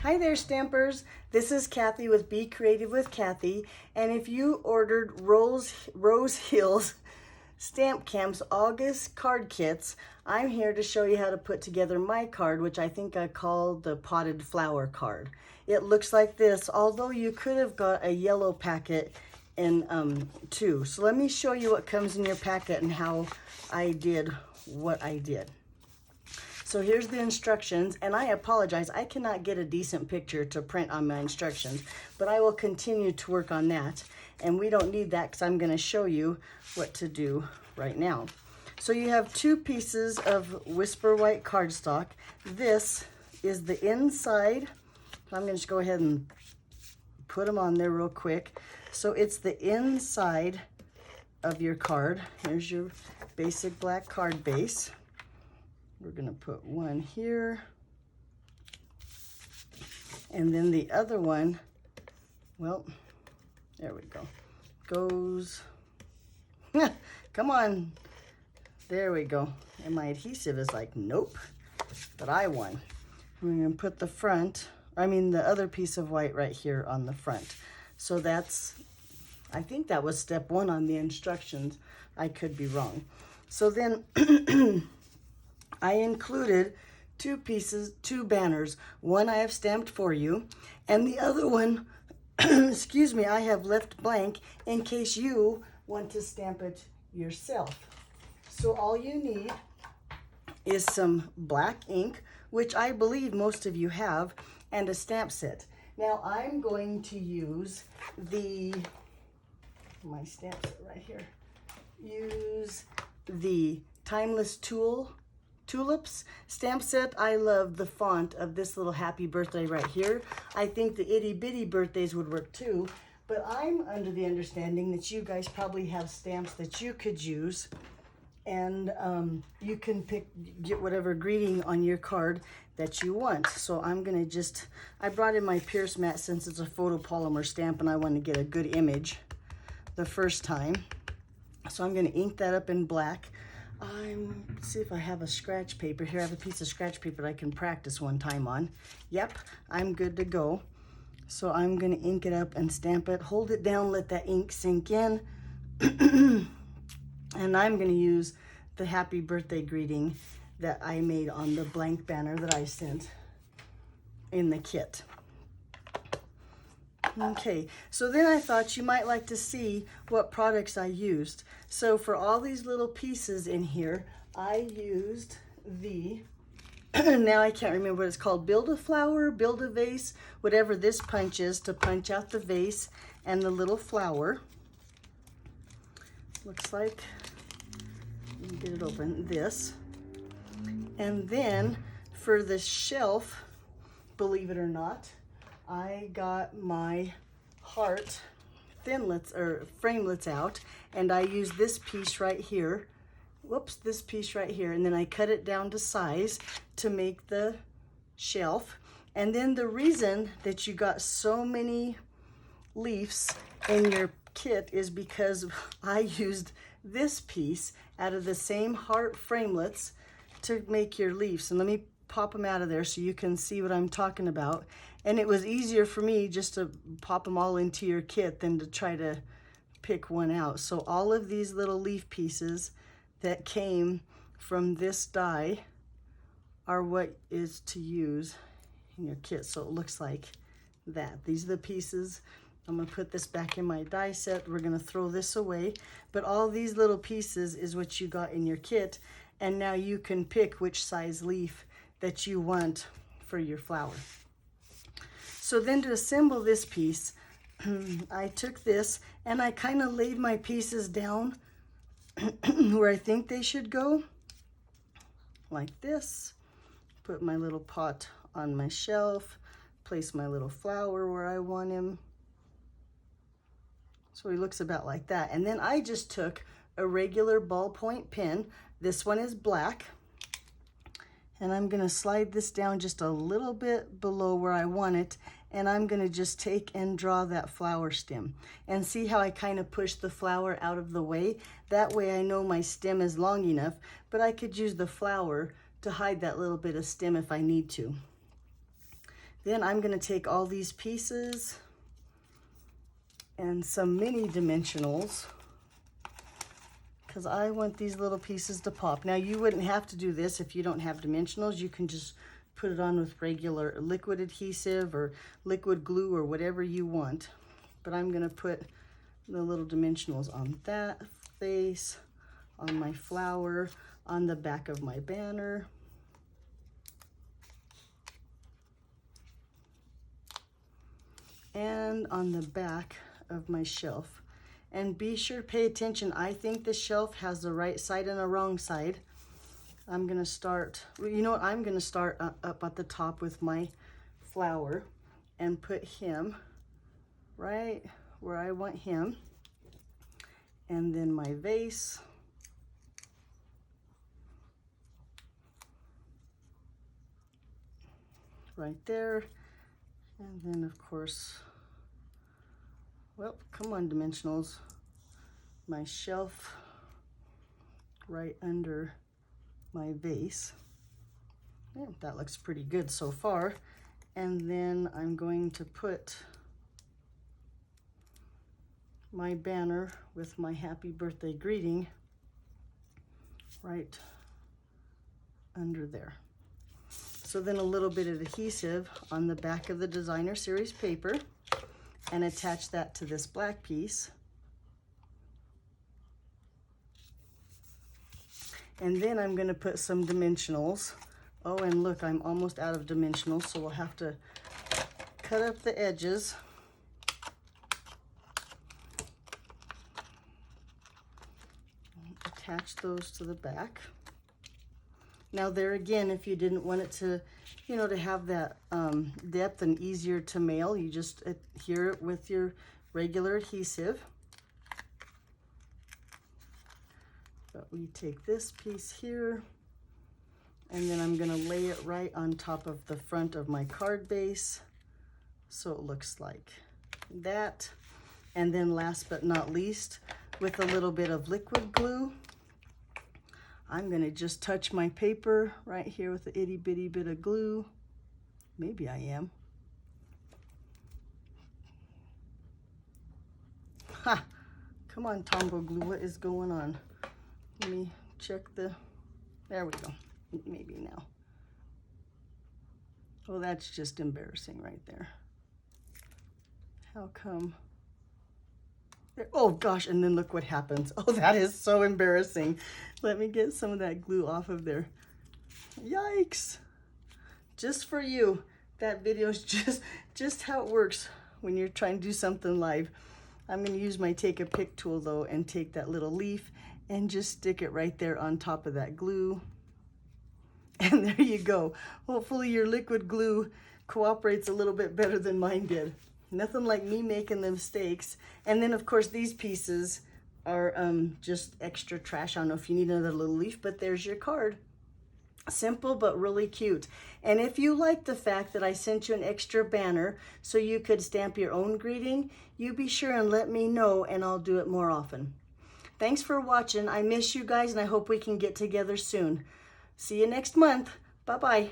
Hi there, Stampers. This is Kathy with Be Creative with Kathy. And if you ordered Rose Hills Stamp Camp's August card kits, I'm here to show you how to put together my card, which I think I called the potted flower card. It looks like this, although you could have got a yellow packet in too. So let me show you what comes in your packet and how I did what I did. So here's the instructions, and I apologize, I cannot get a decent picture to print on my instructions, but I will continue to work on that. And we don't need that because I'm going to show you what to do right now. So you have 2 pieces of Whisper White cardstock. This is the inside. I'm going to just go ahead and put them on there real quick. So it's the inside of your card. Here's your basic black card base. We're going to put one here, and then the other one, well, there we go, goes, come on, there we go. And my adhesive is like, nope, but I won. We're going to put the other piece of white right here on the front. So that's, I think that was step 1 on the instructions. I could be wrong. So then I included 2 banners. One I have stamped for you, and the other one, excuse me, I have left blank in case you want to stamp it yourself. So all you need is some black ink, which I believe most of you have, and a stamp set. Now I'm going to use my stamp set right here. Use the Timeless Tulips stamp set. I love the font of this little happy birthday right here. I think the itty bitty birthdays would work too, but I'm under the understanding that you guys probably have stamps that you could use, and you can get whatever greeting on your card that you want. So I'm gonna I brought in my Pierce mat since it's a photopolymer stamp and I want to get a good image the first time. So I'm gonna ink that up in black. Let's see if I have a scratch paper. Here I have a piece of scratch paper that I can practice one time on. Yep, I'm good to go. So I'm gonna ink it up and stamp it. Hold it down, let that ink sink in. And I'm gonna use the happy birthday greeting that I made on the blank banner that I sent in the kit. Okay, so then I thought you might like to see what products I used. So for all these little pieces in here, I used now I can't remember what it's called, Build-A-Flower, Build-A-Vase, whatever this punch is to punch out the vase and the little flower. Looks like, let me get it open, this. And then for the shelf, believe it or not, I got my heart framelets out, and I used this piece right here. Whoops, this piece right here, and then I cut it down to size to make the shelf. And then the reason that you got so many leaves in your kit is because I used this piece out of the same heart framelets to make your leaves. And let me pop them out of there so you can see what I'm talking about. And it was easier for me just to pop them all into your kit than to try to pick one out. So all of these little leaf pieces that came from this die are what is to use in your kit. So it looks like that. These are the pieces. I'm gonna put this back in my die set. We're gonna throw this away. But all these little pieces is what you got in your kit. And now you can pick which size leaf that you want for your flower. So then to assemble this piece, I took this and I kind of laid my pieces down where I think they should go, like this. Put my little pot on my shelf, place my little flower where I want him. So he looks about like that. And then I just took a regular ballpoint pen. This one is black. And I'm gonna slide this down just a little bit below where I want it, and I'm gonna just take and draw that flower stem. And see how I kind of push the flower out of the way? That way I know my stem is long enough, but I could use the flower to hide that little bit of stem if I need to. Then I'm gonna take all these pieces and some mini dimensionals, because I want these little pieces to pop. Now you wouldn't have to do this if you don't have dimensionals. You can just put it on with regular liquid adhesive or liquid glue or whatever you want. But I'm gonna put the little dimensionals on that face, on my flower, on the back of my banner. And on the back of my shelf. And be sure to pay attention. I think the shelf has the right side and a wrong side. I'm gonna start, you know what, I'm gonna start up at the top with my flower and put him right where I want him. And then my vase. Right there. And then of course, well, come on dimensionals, my shelf right under my vase. Yeah, that looks pretty good so far. And then I'm going to put my banner with my happy birthday greeting right under there. So then a little bit of adhesive on the back of the designer series paper and attach that to this black piece. And then I'm gonna put some dimensionals. Oh, and look, I'm almost out of dimensionals, so we'll have to cut up the edges. Attach those to the back. Now there again, if you didn't want it to, you know, to have that depth and easier to mail, you just adhere it with your regular adhesive. But we take this piece here, and then I'm gonna lay it right on top of the front of my card base, so it looks like that. And then last but not least, with a little bit of liquid glue, I'm gonna just touch my paper right here with a itty bitty bit of glue. Maybe I am. Ha! Come on, Tombow glue, what is going on? Let me check the, there we go, maybe now. Oh, that's just embarrassing right there. How come? There, oh gosh, and then look what happens. Oh, that is so embarrassing. Let me get some of that glue off of there. Yikes. Just for you, that video is just how it works when you're trying to do something live. I'm gonna use my take a pic tool though and take that little leaf and just stick it right there on top of that glue. And there you go. Hopefully your liquid glue cooperates a little bit better than mine did. Nothing like me making the mistakes. And then of course these pieces are just extra trash. I don't know if you need another little leaf, but there's your card. Simple but really cute. And if you like the fact that I sent you an extra banner so you could stamp your own greeting, you be sure and let me know and I'll do it more often. Thanks for watching. I miss you guys and I hope we can get together soon. See you next month. Bye-bye.